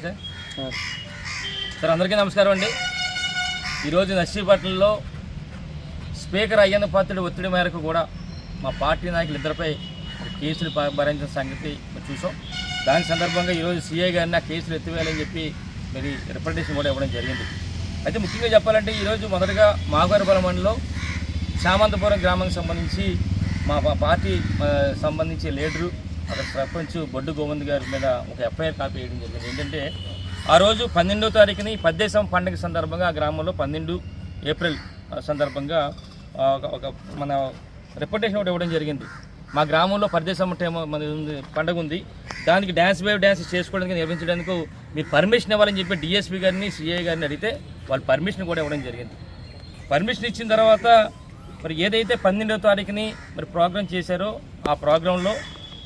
Sir అందరికీ నమస్కారం అండి. ఈరోజు నర్సీపట్నంలో స్పీకర్ అయ్యన్న పాత్రుడి ఒత్తిడి మేరకు కూడా మా పార్టీ నాయకులు ఇద్దరిపై కేసులు భరించిన సంగతి చూసాం. దాని సందర్భంగా ఈరోజు సీఐ గారిని ఆ కేసులు ఎత్తివేయాలని చెప్పి మరి రిప్రజెంటేషన్ కూడా ఇవ్వడం జరిగింది. అయితే ముఖ్యంగా చెప్పాలంటే ఈరోజు మొదటగా మాగవరపల్లి మండలంలో చామంతపురం గ్రామానికి సంబంధించి మా పార్టీ సంబంధించి లీడరు అక్కడ సర్పంచ్ బొడ్డు గోవింద్ గారి మీద ఒక ఎఫ్ఐఆర్ కాపీ వేయడం జరిగింది. ఏంటంటే ఆ రోజు 12వ తారీఖుని పద్దేశం పండుగ సందర్భంగా ఆ గ్రామంలో 12 ఏప్రిల్ సందర్భంగా ఒక మన రిప్రజెంటేషన్ ఒకటి ఇవ్వడం జరిగింది. మా గ్రామంలో పరదేశం పండుగ ఉంది, దానికి డ్యాన్స్ చేసుకోవడానికి నిర్వహించడానికి మీరు పర్మిషన్ ఇవ్వాలని చెప్పి డిఎస్పీ గారిని సిఐ గారిని అడిగితే వాళ్ళు పర్మిషన్ కూడా ఇవ్వడం జరిగింది. పర్మిషన్ ఇచ్చిన తర్వాత మరి ఏదైతే 12వ తారీఖుని మరి ప్రోగ్రాం చేశారో ఆ ప్రోగ్రాంలో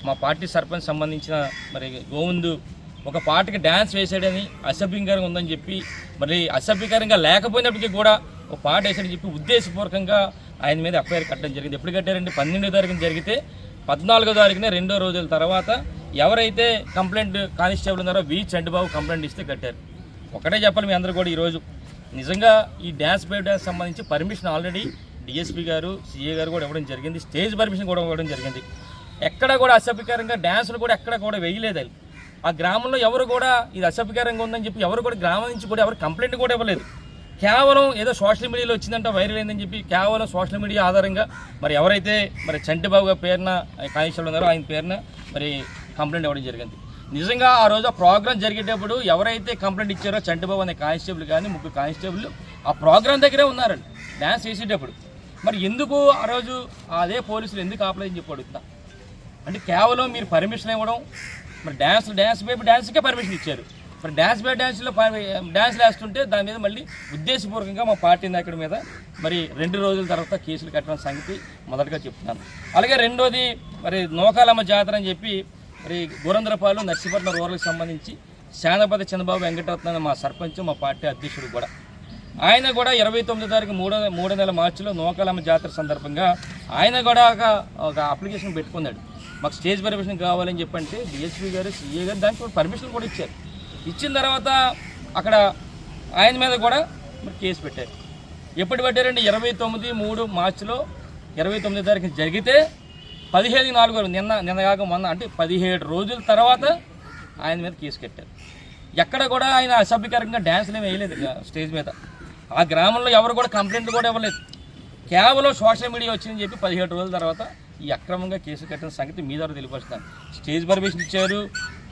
మా పార్టీ సర్పంచ్ సంబంధించిన మరి గోవిందు ఒక పాటకి డ్యాన్స్ వేసాడని అసభ్యంకరంగా ఉందని చెప్పి మరి అసభ్యకరంగా లేకపోయినప్పటికీ కూడా ఒక పాట వేసాడని చెప్పి ఉద్దేశపూర్వకంగా ఆయన మీద ఎఫ్ఐఆర్ కట్టడం జరిగింది. ఎప్పుడు కట్టారంటే 12వ తారీఖున జరిగితే 14వ తారీఖున 2 రోజుల తర్వాత ఎవరైతే కంప్లైంట్ కానిస్టేబుల్ ఉన్నారో చంటిబాబు కంప్లైంట్ ఇస్తే కట్టారు. ఒకటే చెప్పాలి మీ అందరూ కూడా ఈరోజు నిజంగా ఈ డ్యాన్స్ సంబంధించి పర్మిషన్ ఆల్రెడీ డిఎస్పీ గారు సిఏ గారు కూడా ఇవ్వడం జరిగింది, స్టేజ్ పర్మిషన్ కూడా ఇవ్వడం జరిగింది. ఎక్కడ కూడా అసభ్యకరంగా డ్యాన్సులు కూడా ఎక్కడ కూడా వేయలేదు. ఆ గ్రామంలో ఎవరు కూడా ఇది అసభ్యకరంగా ఉందని చెప్పి ఎవరు కూడా గ్రామం నుంచి కూడా ఎవరు కంప్లైంట్ కూడా ఇవ్వలేదు. కేవలం ఏదో సోషల్ మీడియాలో వచ్చిందంట వైరల్ అయిందని చెప్పి కేవలం సోషల్ మీడియా ఆధారంగా మరి ఎవరైతే మరి చంటిబాబు గారి పేరున కానిస్టేబుల్ ఉన్నారో ఆయన పేరున మరి కంప్లైంట్ ఇవ్వడం జరిగింది. నిజంగా ఆ రోజు ఆ ప్రోగ్రాం జరిగేటప్పుడు ఎవరైతే కంప్లైంట్ ఇచ్చారో చంటిబాబు అనే కానిస్టేబుల్ కానీ 3 కానిస్టేబుల్ ఆ ప్రోగ్రాం దగ్గరే ఉన్నారండి డ్యాన్స్ వేసేటప్పుడు. మరి ఎందుకు ఆ రోజు అదే పోలీసులు ఎందుకు ఆపలేదని చెప్పి అడుగుతా. అంటే కేవలం మీరు పర్మిషన్ ఇవ్వడం, మరి డ్యాన్స్కే పర్మిషన్ ఇచ్చారు. మరి డ్యాన్స్లో డ్యాన్స్లు వేస్తుంటే దాని మీద మళ్ళీ ఉద్దేశపూర్వకంగా మా పార్టీ నాయకుడి మీద మరి 2 రోజుల తర్వాత కేసులు కట్టడం సంగతి మొదటగా చెప్తున్నాను. అలాగే రెండోది మరి నోకాలమ్మ జాతర అని చెప్పి మరి గురంద్రపాలు నర్సీపట్నం రూరల్కి సంబంధించి శానపతి చంద్రబాబు వెంకటరత్న మా సర్పంచ్ మా పార్టీ అధ్యక్షుడు కూడా ఆయన కూడా 29వ తారీఖు 3వ నెల మార్చిలో నోకాలమ్మ జాతర సందర్భంగా ఆయన కూడా ఒక అప్లికేషన్ పెట్టుకున్నాడు. మాకు స్టేజ్ పర్మిషన్ కావాలని చెప్పంటే డిఎస్పీ గారు సిఏ గారు దానికి పర్మిషన్ కూడా ఇచ్చారు. ఇచ్చిన తర్వాత అక్కడ ఆయన మీద కూడా మరి కేసు పెట్టారు. ఎప్పుడు పెట్టారండి? 29 మార్చిలో 29వ తారీఖు జరిగితే 15/4 నిన్న కాక మొన్న అంటే 17 రోజుల తర్వాత ఆయన మీద కేసు కట్టారు. ఎక్కడ కూడా ఆయన అసభ్యకరంగా డ్యాన్స్లు ఏమి వేయలేదు స్టేజ్ మీద. ఆ గ్రామంలో ఎవరు కూడా కంప్లైంట్ కూడా ఇవ్వలేదు. కేవలం సోషల్ మీడియా వచ్చిందని చెప్పి 17 రోజుల తర్వాత ఈ అక్రమంగా కేసు కట్టిన సంగతి మీ ద్వారా తెలియపరుస్తాను. స్టేజ్ పర్మిషన్ ఇచ్చారు,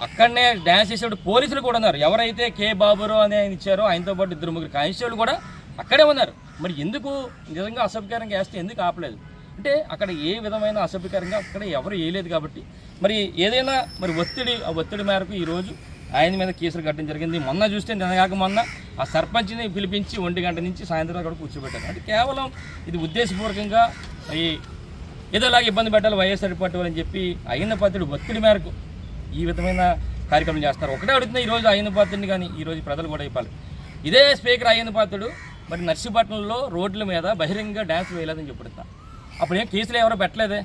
అక్కడనే డ్యాన్స్ చేసేవాడు పోలీసులు కూడా ఉన్నారు. ఎవరైతే కే బాబురావు అని ఆయన ఇచ్చారో ఆయనతో పాటు 2-3 కానిస్టేబుల్ కూడా అక్కడే ఉన్నారు. మరి ఎందుకు నిజంగా అసభ్యకరంగా వేస్తే ఎందుకు ఆపలేదు అంటే అక్కడ ఏ విధమైన అసభ్యకరంగా అక్కడ ఎవరు వేయలేదు కాబట్టి మరి ఏదైనా మరి ఒత్తిడి మేరకు ఈరోజు ఆయన మీద కేసులు కట్టడం జరిగింది. మొన్న చూస్తే నిన్నగాక మొన్న ఆ సర్పంచ్ని పిలిపించి 1 గంట నుంచి సాయంత్రం అక్కడ కూర్చోబెట్టారు. అంటే కేవలం ఇది ఉద్దేశపూర్వకంగా ఏదోలాగా ఇబ్బంది పెట్టాలి వైఎస్ఆర్ పార్టీ అని చెప్పి అయ్యన్న పాత్రుడు ఒత్తిడి మేరకు ఈ విధమైన కార్యక్రమం చేస్తారు. ఒకటే అడుగుతున్నా ఈరోజు అయ్యన్న పాత్రుడిని కానీ ఈరోజు ప్రజలు కూడా ఇవ్వాలి. ఇదే స్పీకర్ అయ్యన్న పాత్రుడు మరి నర్సీపట్నంలో రోడ్ల మీద బహిరంగంగా డ్యాన్స్ వేయలేదని చెప్పుడుతా. అప్పుడు ఏం కేసులు ఎవరో పెట్టలేదే,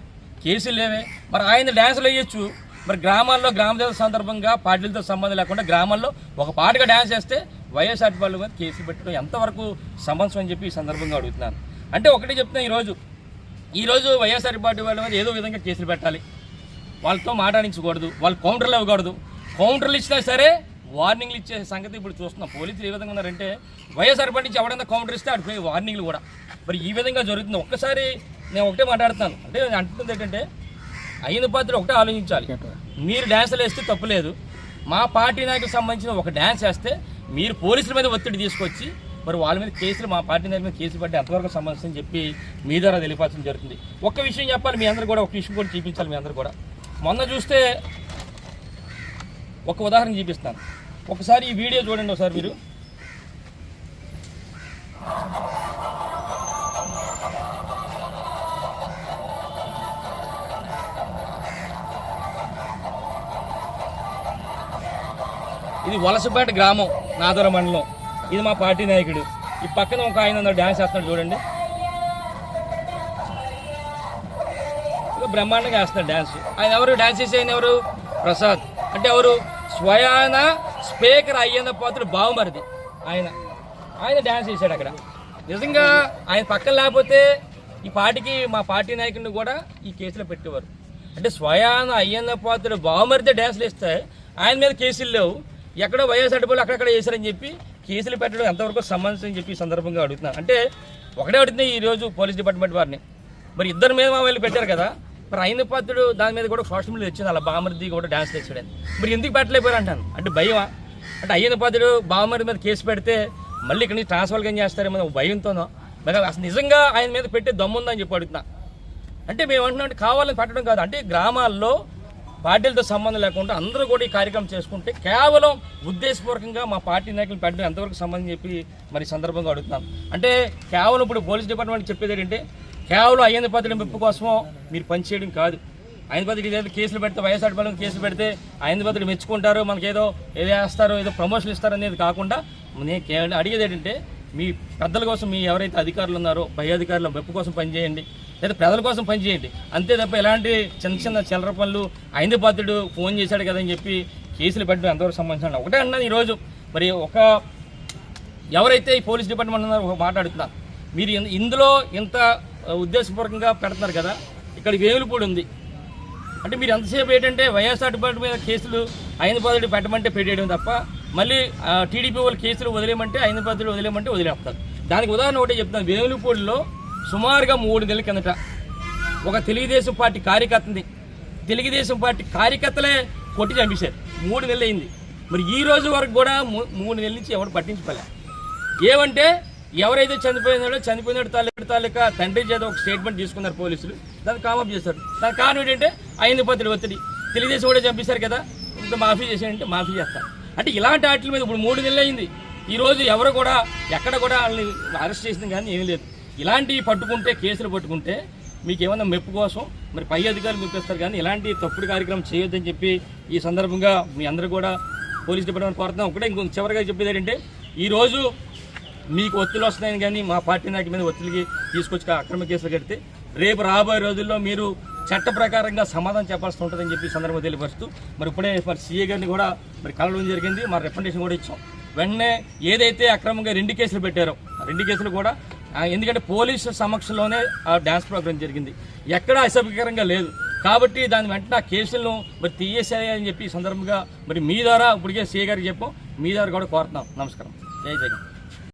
కేసులు లేవే. మరి ఆయన డ్యాన్సులు వేయొచ్చు. మరి గ్రామాల్లో గ్రామదేవత సందర్భంగా పార్టీలతో సంబంధం లేకుండా గ్రామాల్లో ఒక పాటగా డ్యాన్స్ చేస్తే వైఎస్ఆర్ పార్టీ మీద కేసులు పెట్టడం ఎంతవరకు సమస్య అని చెప్పి ఈ సందర్భంగా అడుగుతున్నాను. అంటే ఒకటే చెప్తున్నా ఈరోజు వైఎస్ఆర్ పార్టీ వాళ్ళ మీద ఏదో విధంగా కేసులు పెట్టాలి, వాళ్ళతో మాట్లాడించకూడదు, వాళ్ళు కౌంటర్లు ఇవ్వకూడదు. కౌంటర్లు ఇచ్చినా సరే వార్నింగ్లు ఇచ్చే సంగతి ఇప్పుడు చూస్తున్నాం. పోలీసులు ఏ విధంగా ఉన్నారంటే వైఎస్ఆర్ పార్టీ నుంచి ఎవరైనా కౌంటర్ ఇస్తే అటు వార్నింగ్లు కూడా మరి ఈ విధంగా జరుగుతుంది. ఒక్కసారి నేను ఒకటే మాట్లాడుతున్నాను అంటే అంటుంది ఏంటంటే అయ్యన్న పాత్ర ఒకటే ఆలోచించాలి. మీరు డ్యాన్సులు వేస్తే తప్పులేదు, మా పార్టీ నాయకులకు సంబంధించిన ఒక డ్యాన్స్ వేస్తే మీరు పోలీసుల మీద ఒత్తిడి తీసుకొచ్చి మరి వాళ్ళ మీద కేసులు మా పార్టీ నాయకుల మీద కేసులు పట్టి అంతవరకు సమస్య అని చెప్పి మీ ద్వారా తెలియపరచడం జరుగుతుంది. ఒక్క విషయం చెప్పాలి మీ అందరూ కూడా, ఒక విషయం కూడా చూపించాలి మీ అందరూ కూడా. మొన్న చూస్తే ఒక ఉదాహరణ చూపిస్తాను. ఒకసారి ఈ వీడియో చూడండి ఒకసారి మీరు. ఇది వలసపేట గ్రామం నాదోర మండలం. ఇది మా పార్టీ నాయకుడు. ఈ పక్కన ఒక ఆయన డ్యాన్స్ వేస్తున్నాడు చూడండి, బ్రహ్మాండంగా వేస్తున్నాడు డ్యాన్స్. ఆయన ఎవరు డ్యాన్స్ చేసే ఆయన ఎవరు? ప్రసాద్. అంటే ఎవరు? స్వయాన స్పీకర్ అయ్యేంద్ర పాత్రుడు బావమరిది ఆయన డ్యాన్స్ చేశాడు అక్కడ. నిజంగా ఆయన పక్కన లేకపోతే ఈ పార్టీకి మా పార్టీ నాయకుడిని కూడా ఈ కేసులో పెట్టేవారు. అంటే స్వయాన అయ్యేంద్ర పాత్రుడు బావమరిదే డ్యాన్సులు ఇస్తే ఆయన మీద కేసులు లేవు, ఎక్కడో వైఎస్ఆర్ డబ్బులు అక్కడక్కడ చేశారని చెప్పి కేసులు పెట్టడం ఎంతవరకు సంబంధించి అని చెప్పి ఈ సందర్భంగా అడుగుతున్నాను. అంటే ఒకటే అడుగుతుంది ఈరోజు పోలీస్ డిపార్ట్మెంట్ వారిని, మరి ఇద్దరి మీద మా వాళ్ళు పెట్టారు కదా, మరి అయ్యేంద్ర పాత్రుడు దాని మీద కూడా సోషల్ మీడియా వచ్చింది అలా బావమరిది కూడా డ్యాన్స్ తెచ్చాడని, మరి ఎందుకు పెట్టలేకపోయారు అంటాను. అంటే భయమా? అంటే అయ్యేంద్ర పాత్రుడు బావమరిది మీద కేసు పెడితే మళ్ళీ ఇక్కడ నుంచి ట్రాన్స్ఫర్గా చేస్తారేమో భయంతోనో, మరి అసలు నిజంగా ఆయన మీద పెట్టే దమ్ముందని చెప్పి అడుగుతున్నా. అంటే మేము అంటున్నాం కావాలని పెట్టడం కాదు, అంటే గ్రామాల్లో పార్టీలతో సంబంధం లేకుండా అందరూ కూడా ఈ కార్యక్రమం చేసుకుంటే కేవలం ఉద్దేశపూర్వకంగా మా పార్టీ నాయకులు పెట్టడం ఎంతవరకు సంబంధం చెప్పి మరి సందర్భంగా అడుగుతున్నాం. అంటే కేవలం ఇప్పుడు పోలీస్ డిపార్ట్మెంట్ చెప్పేది ఏంటంటే కేవలం అయ్యేంద్ర పాత్రుడి మెప్పు కోసమో మీరు పనిచేయడం కాదు. అయ్యేంద్ర పాత్రుడికి ఏదో కేసులు పెడితే వైఎస్ఆర్ బలం కేసులు పెడితే అయ్యేంద్ర పాత్రుడు మెచ్చుకుంటారు, మనకి ఏదో వేస్తారో ఏదో ప్రమోషన్ ఇస్తారో అనేది కాకుండా నేను అడిగేది ఏంటంటే మీ పెద్దల కోసం మీ ఎవరైతే అధికారులు ఉన్నారో పై అధికారుల మెప్పు కోసం పనిచేయండి, లేదా ప్రజల కోసం పనిచేయండి. అంతే తప్ప ఎలాంటి చిన్న చిన్న చిల్లర పనులు అయ్యేంద్ర పాత్రుడు ఫోన్ చేశాడు కదా అని చెప్పి కేసులు పెట్టడం ఎంతవరకు సంబంధించిన ఒకటే అన్నది. ఈరోజు మరి ఎవరైతే ఈ పోలీస్ డిపార్ట్మెంట్ ఉన్నారో ఒక మాట్లాడుతున్నారు, మీరు ఇందులో ఇంత ఉద్దేశపూర్వకంగా పెడుతున్నారు కదా, ఇక్కడ వేలుపూడి ఉంది అంటే మీరు ఎంతసేపు ఏంటంటే వైఎస్ఆర్ డిపార్ట్మెంట్ మీద కేసులు అయ్యేంద్ర పాత్రుడు పెట్టమంటే పెట్టేయడం తప్ప మళ్ళీ టీడీపీ వాళ్ళు కేసులు వదిలేయమంటే అయ్యేంద్ర పాత్రుడు వదిలేయమంటే వదిలేస్తారు. దానికి ఉదాహరణ ఒకటే చెప్తాను. వేలుపూడిలో సుమారుగా 3 నెలల కిందట ఒక తెలుగుదేశం పార్టీ కార్యకర్తలే కొట్టి చంపేశారు. 3 నెలలు అయింది. మరి ఈ రోజు వరకు కూడా 3 నెలల నుంచి ఎవరు పట్టించుకోలే. ఏమంటే ఎవరైతే చనిపోయినాడో తాలూకా తండ్రి చేత ఒక స్టేట్మెంట్ తీసుకున్నారు పోలీసులు, దాన్ని కామప్ చేశారు. దాని కారణం ఏంటంటే అయ్యేంద్ర పాత్రుడు ఒత్తిడి, తెలుగుదేశం కూడా చంపేశారు కదా, ఇంత మాఫీ చేశారంటే మాఫీ చేస్తారు. అంటే ఇలాంటి వాటి మీద ఇప్పుడు 3 నెలలు అయింది. ఈరోజు ఎవరు కూడా ఎక్కడ కూడా వాళ్ళని అరెస్ట్ చేసింది కానీ ఏమీ లేదు. ఇలాంటివి పట్టుకుంటే కేసులు పట్టుకుంటే మీకు ఏమన్నా మెప్పు కోసం మరి పై అధికారులు మెప్పిస్తారు కానీ ఇలాంటి తప్పుడు కార్యక్రమం చేయొద్దని చెప్పి ఈ సందర్భంగా మీ అందరూ కూడా పోలీస్ డిపార్ట్మెంట్ కోరుతున్నాం. ఒకటే ఇంకొక చివరిగా చెప్పేది ఏంటంటే ఈరోజు మీకు ఒత్తిడి వస్తున్నాయని కానీ మా పార్టీ నాయకుల మీద ఒత్తిడికి తీసుకొచ్చి అక్రమ కేసులు కడితే రేపు రాబోయే రోజుల్లో మీరు చట్ట ప్రకారంగా సమాధానం చెప్పాల్సి ఉంటుందని చెప్పి సందర్భంగా తెలియపరుస్తూ మరి ఇప్పుడే మరి సీఏ గారిని కూడా మరి కలవడం జరిగింది, మరి రికమెండేషన్ కూడా ఇచ్చాం. వెంటనే ఏదైతే అక్రమంగా 2 కేసులు పెట్టారో 2 కేసులు కూడా ఎందుకంటే పోలీసు సమక్షంలోనే ఆ డ్యాన్స్ ప్రోగ్రామ్ జరిగింది, ఎక్కడా అసభ్యకరంగా లేదు కాబట్టి దాని వెంటనే ఆ కేసులను మరి తీయేసేయాలని చెప్పి ఈ సందర్భంగా మరి మీ ద్వారా ఇప్పటికే సీఏ గారికి చెప్పాం, మీ ద్వారా కూడా కోరుతున్నాం. నమస్కారం. జై జగన్.